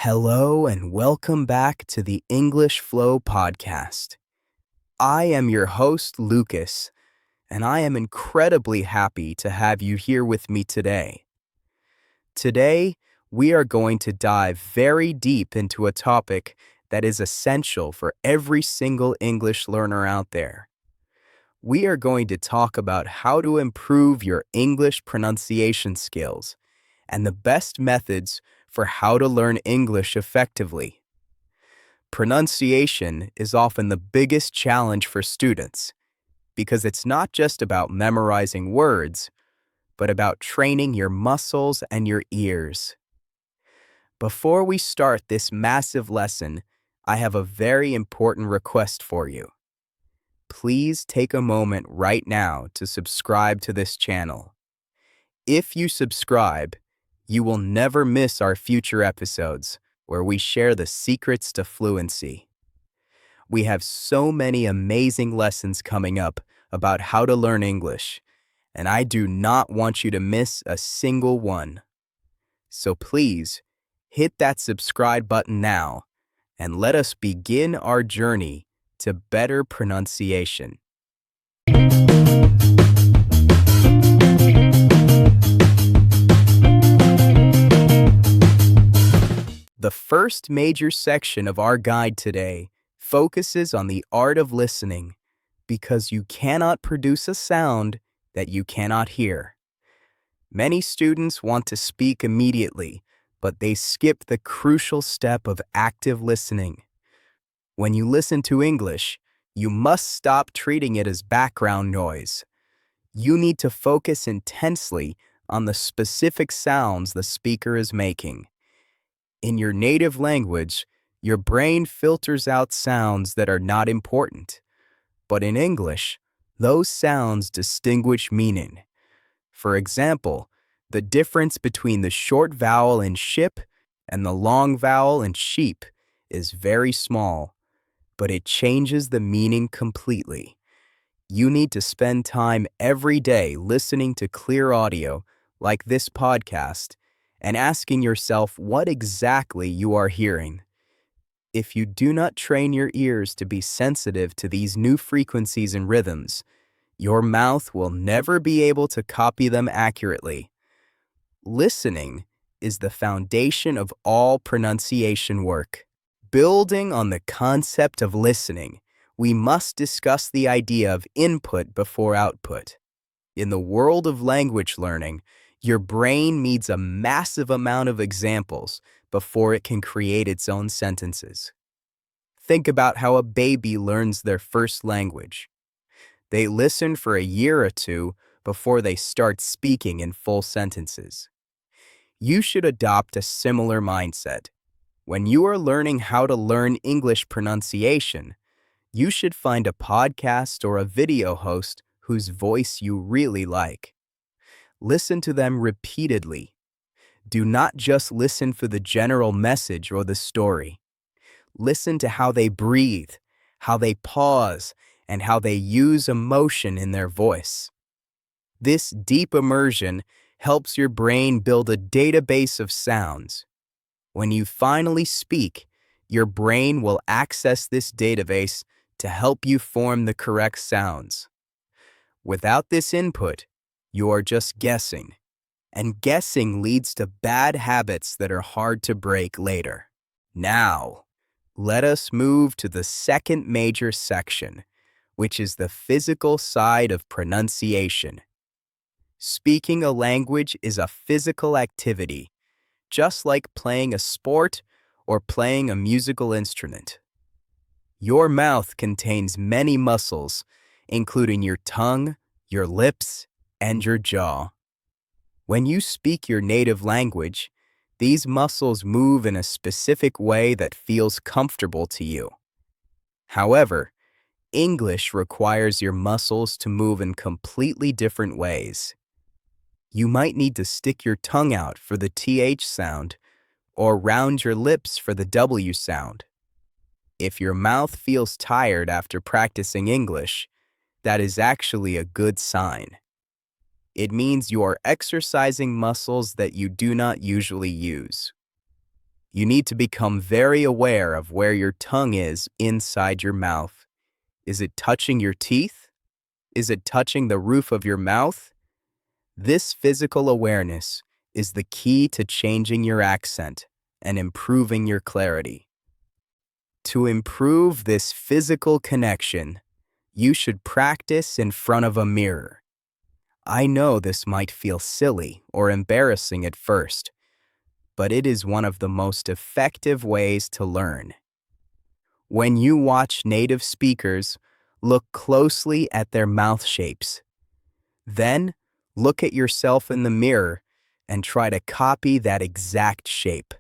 Hello and welcome back to the English Flow podcast. I am your host, Lucas, and I am incredibly happy to have you here with me today. Today, we are going to dive very deep into a topic that is essential for every single English learner out there. We are going to talk about how to improve your English pronunciation skills and the best methods for how to learn English effectively. Pronunciation is often the biggest challenge for students because it's not just about memorizing words, but about training your muscles and your ears. Before we start this massive lesson, I have a very important request for you. Please take a moment right now to subscribe to this channel. If you subscribe, you will never miss our future episodes where we share the secrets to fluency. We have so many amazing lessons coming up about how to learn English, and I do not want you to miss a single one. So please, hit that subscribe button now, and let us begin our journey to better pronunciation. The first major section of our guide today focuses on the art of listening because you cannot produce a sound that you cannot hear. Many students want to speak immediately, but they skip the crucial step of active listening. When you listen to English, you must stop treating it as background noise. You need to focus intensely on the specific sounds the speaker is making. In your native language, your brain filters out sounds that are not important. But in English, those sounds distinguish meaning. For example, the difference between the short vowel in ship and the long vowel in sheep is very small, but it changes the meaning completely. You need to spend time every day listening to clear audio, like this podcast, and asking yourself what exactly you are hearing. If you do not train your ears to be sensitive to these new frequencies and rhythms, your mouth will never be able to copy them accurately. Listening is the foundation of all pronunciation work. Building on the concept of listening, we must discuss the idea of input before output. In the world of language learning, your brain needs a massive amount of examples before it can create its own sentences. Think about how a baby learns their first language. They listen for a year or two before they start speaking in full sentences. You should adopt a similar mindset. When you are learning how to learn English pronunciation, you should find a podcast or a video host whose voice you really like. Listen to them repeatedly. Do not just listen for the general message or the story. Listen to how they breathe, how they pause, and how they use emotion in their voice. This deep immersion helps your brain build a database of sounds. When you finally speak, your brain will access this database to help you form the correct sounds. Without this input, you are just guessing, and guessing leads to bad habits that are hard to break later. Now, let us move to the second major section, which is the physical side of pronunciation. Speaking a language is a physical activity, just like playing a sport or playing a musical instrument. Your mouth contains many muscles, including your tongue, your lips, and your jaw. When you speak your native language, these muscles move in a specific way that feels comfortable to you. However, English requires your muscles to move in completely different ways. You might need to stick your tongue out for the TH sound or round your lips for the W sound. If your mouth feels tired after practicing English, that is actually a good sign. It means you are exercising muscles that you do not usually use. You need to become very aware of where your tongue is inside your mouth. Is it touching your teeth? Is it touching the roof of your mouth? This physical awareness is the key to changing your accent and improving your clarity. To improve this physical connection, you should practice in front of a mirror. I know this might feel silly or embarrassing at first, but it is one of the most effective ways to learn. When you watch native speakers, look closely at their mouth shapes. Then, look at yourself in the mirror and try to copy that exact shape.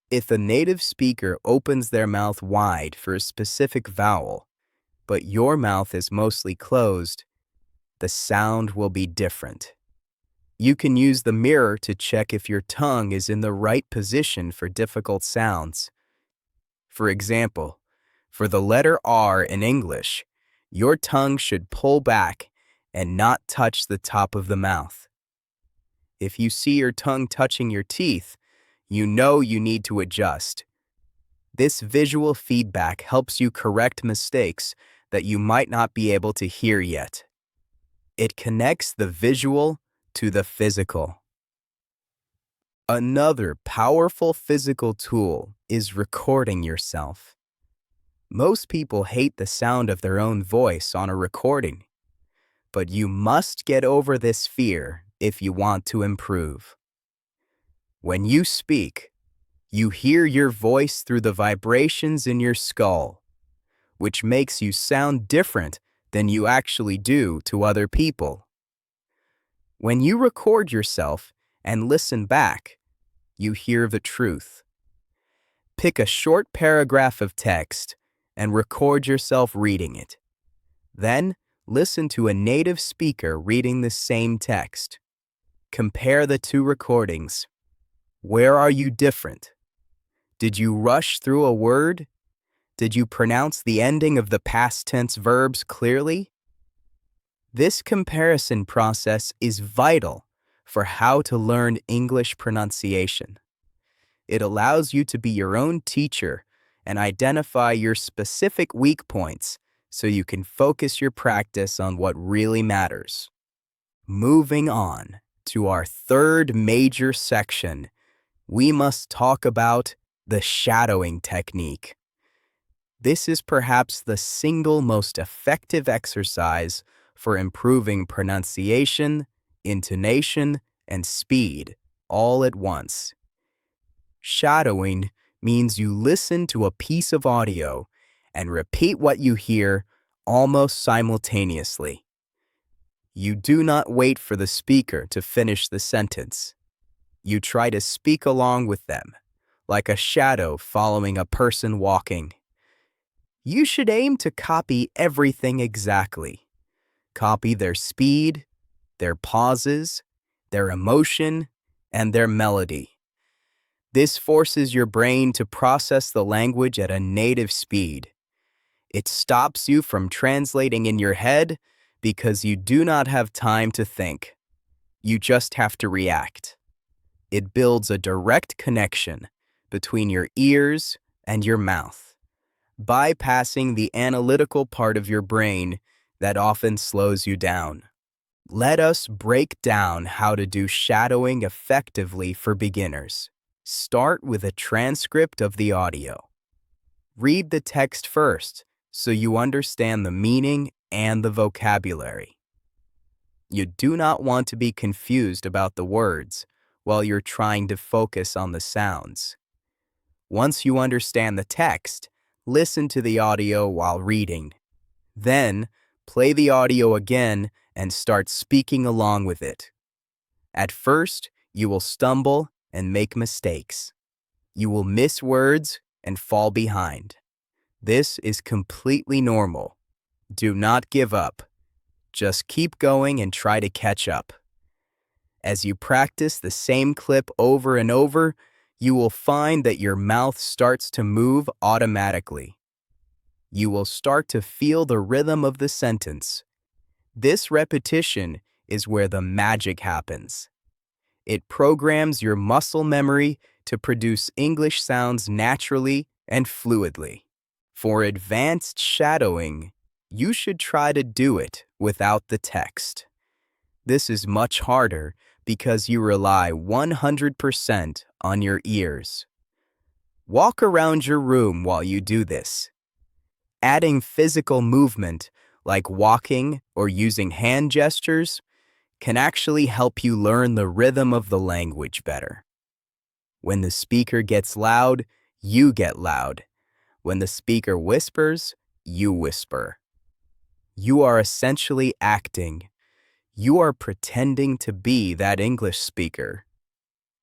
If a native speaker opens their mouth wide for a specific vowel, but your mouth is mostly closed, the sound will be different. You can use the mirror to check if your tongue is in the right position for difficult sounds. For example, for the letter R in English, your tongue should pull back and not touch the top of the mouth. If you see your tongue touching your teeth, you know you need to adjust. This visual feedback helps you correct mistakes that you might not be able to hear yet. It connects the visual to the physical. Another powerful physical tool is recording yourself. Most people hate the sound of their own voice on a recording, but you must get over this fear if you want to improve. When you speak, you hear your voice through the vibrations in your skull, which makes you sound different than you actually do to other people. When you record yourself and listen back, you hear the truth. Pick a short paragraph of text and record yourself reading it. Then, listen to a native speaker reading the same text. Compare the two recordings. Where are you different? Did you rush through a word? Did you pronounce the ending of the past tense verbs clearly? This comparison process is vital for how to learn English pronunciation. It allows you to be your own teacher and identify your specific weak points so you can focus your practice on what really matters. Moving on to our third major section, we must talk about the shadowing technique. This is perhaps the single most effective exercise for improving pronunciation, intonation, and speed all at once. Shadowing means you listen to a piece of audio and repeat what you hear almost simultaneously. You do not wait for the speaker to finish the sentence. You try to speak along with them, like a shadow following a person walking. You should aim to copy everything exactly. Copy their speed, their pauses, their emotion, and their melody. This forces your brain to process the language at a native speed. It stops you from translating in your head because you do not have time to think. You just have to react. It builds a direct connection between your ears and your mouth, bypassing the analytical part of your brain that often slows you down. Let us break down how to do shadowing effectively for beginners. Start with a transcript of the audio. Read the text first so you understand the meaning and the vocabulary. You do not want to be confused about the words while you're trying to focus on the sounds. Once you understand the text, listen to the audio while reading. Then, play the audio again and start speaking along with it. At first, you will stumble and make mistakes. You will miss words and fall behind. This is completely normal. Do not give up. Just keep going and try to catch up. As you practice the same clip over and over, you will find that your mouth starts to move automatically. You will start to feel the rhythm of the sentence. This repetition is where the magic happens. It programs your muscle memory to produce English sounds naturally and fluidly. For advanced shadowing, you should try to do it without the text. This is much harder because you rely 100% on your ears. Walk around your room while you do this. Adding physical movement, like walking or using hand gestures, can actually help you learn the rhythm of the language better. When the speaker gets loud, you get loud. When the speaker whispers, you whisper. You are essentially acting. You are pretending to be that English speaker.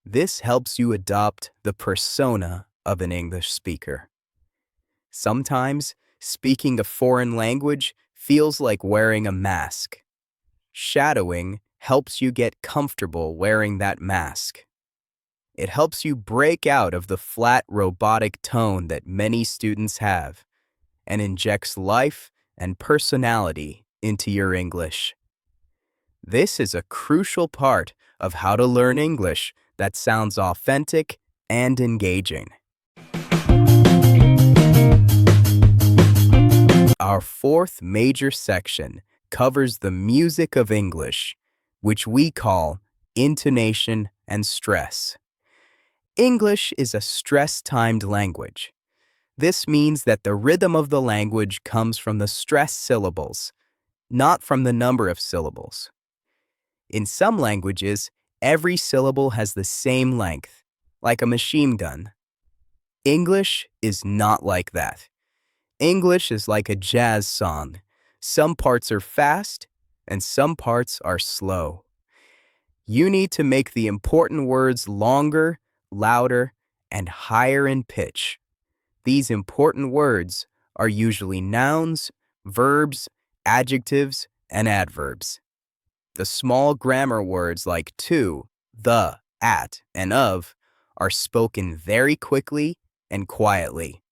This helps you adopt the persona of an English speaker. Sometimes, speaking a foreign language feels like wearing a mask. Shadowing helps you get comfortable wearing that mask. It helps you break out of the flat, robotic tone that many students have and injects life and personality into your English. This is a crucial part of how to learn English that sounds authentic and engaging. Our fourth major section covers the music of English, which we call intonation and stress. English is a stress-timed language. This means that the rhythm of the language comes from the stressed syllables, not from the number of syllables. In some languages, every syllable has the same length, like a machine gun. English is not like that. English is like a jazz song. Some parts are fast, and some parts are slow. You need to make the important words longer, louder, and higher in pitch. These important words are usually nouns, verbs, adjectives, and adverbs. The small grammar words like to, the, at, and of are spoken very quickly and quietly.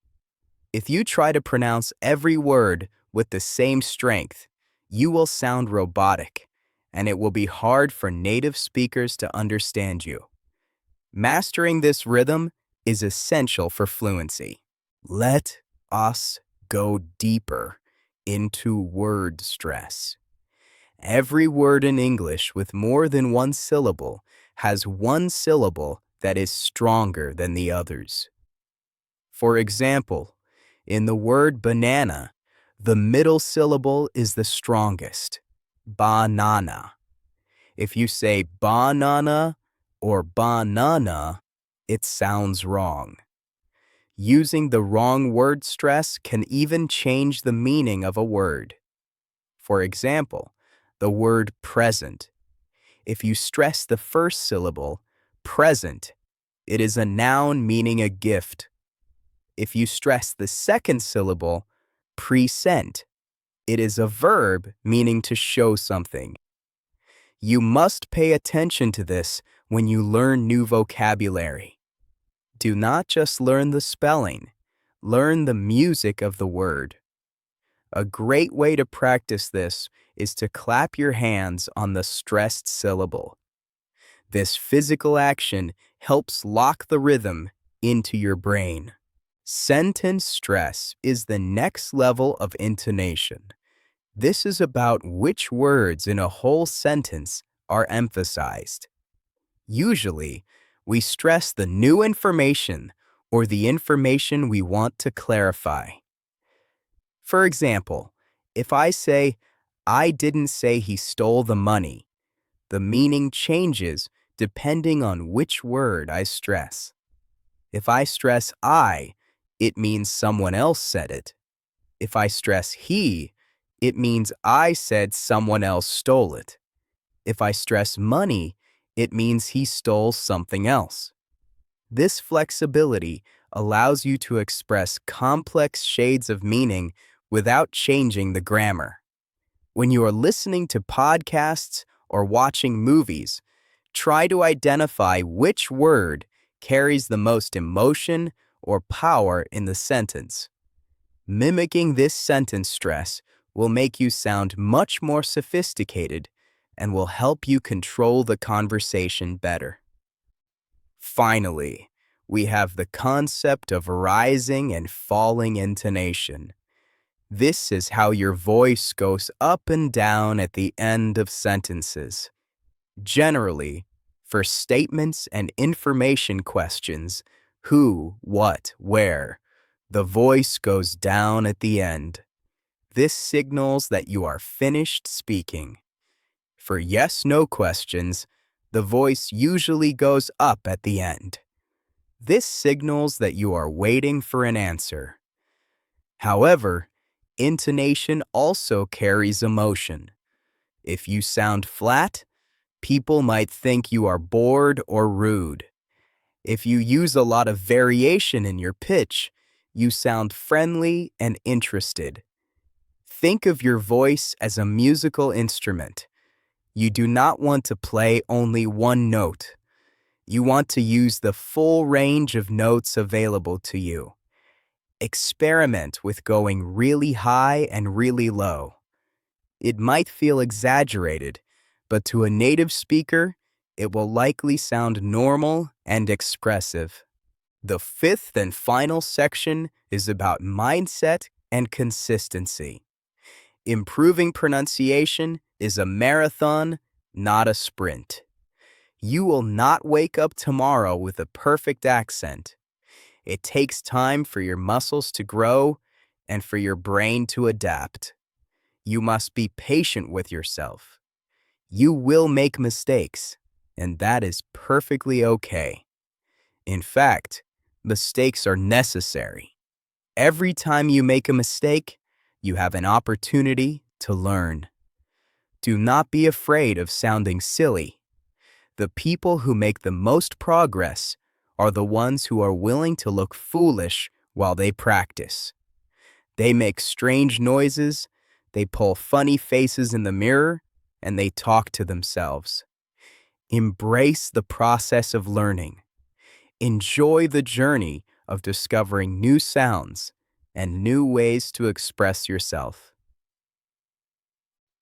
If you try to pronounce every word with the same strength, you will sound robotic, and it will be hard for native speakers to understand you. Mastering this rhythm is essential for fluency. Let us go deeper into word stress. Every word in English with more than one syllable has one syllable that is stronger than the others. For example, in the word banana, the middle syllable is the strongest, banana. If you say banana or banana, it sounds wrong. Using the wrong word stress can even change the meaning of a word. For example, the word present. If you stress the first syllable, present, it is a noun meaning a gift. If you stress the second syllable, present, it is a verb meaning to show something. You must pay attention to this when you learn new vocabulary. Do not just learn the spelling, learn the music of the word. A great way to practice this is to clap your hands on the stressed syllable. This physical action helps lock the rhythm into your brain. Sentence stress is the next level of intonation. This is about which words in a whole sentence are emphasized. Usually, we stress the new information or the information we want to clarify. For example, if I say, I didn't say he stole the money, the meaning changes depending on which word I stress. If I stress I, it means someone else said it. If I stress he, it means I said someone else stole it. If I stress money, it means he stole something else. This flexibility allows you to express complex shades of meaning without changing the grammar. When you are listening to podcasts or watching movies, try to identify which word carries the most emotion or power in the sentence. Mimicking this sentence stress will make you sound much more sophisticated and will help you control the conversation better. Finally, we have the concept of rising and falling intonation. This is how your voice goes up and down at the end of sentences. Generally, for statements and information questions, who, what, where, the voice goes down at the end. This signals that you are finished speaking. For yes/no questions, the voice usually goes up at the end. This signals that you are waiting for an answer. However, intonation also carries emotion. If you sound flat, people might think you are bored or rude. If you use a lot of variation in your pitch, you sound friendly and interested. Think of your voice as a musical instrument. You do not want to play only one note. You want to use the full range of notes available to you. Experiment with going really high and really low. It might feel exaggerated, but to a native speaker, it will likely sound normal and expressive. The fifth and final section is about mindset and consistency. Improving pronunciation is a marathon, not a sprint. You will not wake up tomorrow with a perfect accent. It takes time for your muscles to grow and for your brain to adapt. You must be patient with yourself. You will make mistakes, and that is perfectly okay. In fact, mistakes are necessary. Every time you make a mistake, you have an opportunity to learn. Do not be afraid of sounding silly. The people who make the most progress are the ones who are willing to look foolish while they practice. They make strange noises, they pull funny faces in the mirror, and they talk to themselves. Embrace the process of learning. Enjoy the journey of discovering new sounds and new ways to express yourself.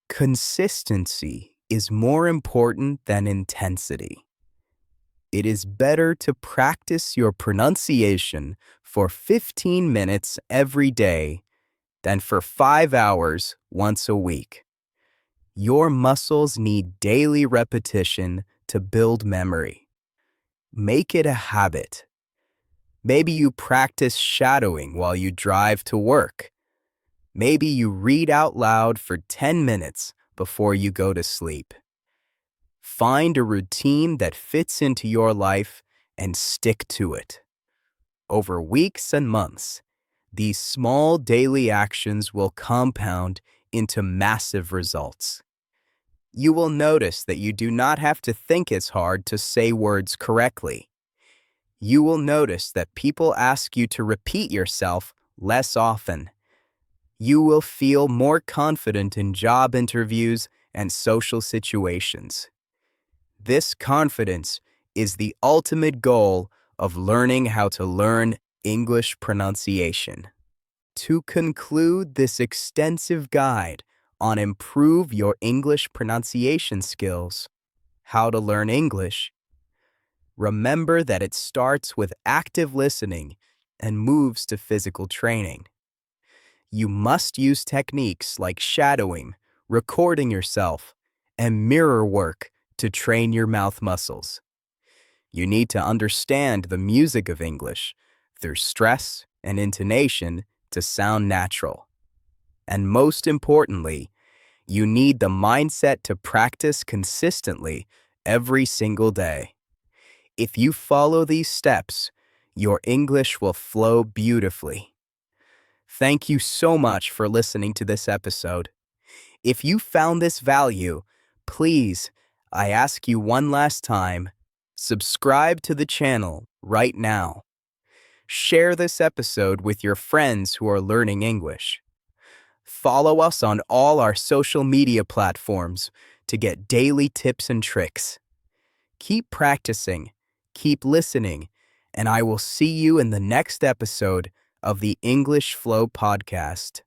Consistency is more important than intensity. It is better to practice your pronunciation for 15 minutes every day than for 5 hours once a week. Your muscles need daily repetition to build memory. Make it a habit. Maybe you practice shadowing while you drive to work. Maybe you read out loud for 10 minutes before you go to sleep. Find a routine that fits into your life and stick to it. Over weeks and months, these small daily actions will compound into massive results. You will notice that you do not have to think as hard to say words correctly. You will notice that people ask you to repeat yourself less often. You will feel more confident in job interviews and social situations. This confidence is the ultimate goal of learning how to learn English pronunciation. To conclude this extensive guide on improve your English pronunciation skills, how to learn English, remember that it starts with active listening and moves to physical training. You must use techniques like shadowing, recording yourself, and mirror work to train your mouth muscles. You need to understand the music of English through stress and intonation to sound natural. And most importantly, you need the mindset to practice consistently every single day. If you follow these steps, your English will flow beautifully. Thank you so much for listening to this episode. If you found this value, please, I ask you one last time, subscribe to the channel right now. Share this episode with your friends who are learning English. Follow us on all our social media platforms to get daily tips and tricks. Keep practicing, keep listening, and I will see you in the next episode of the English Flow Podcast.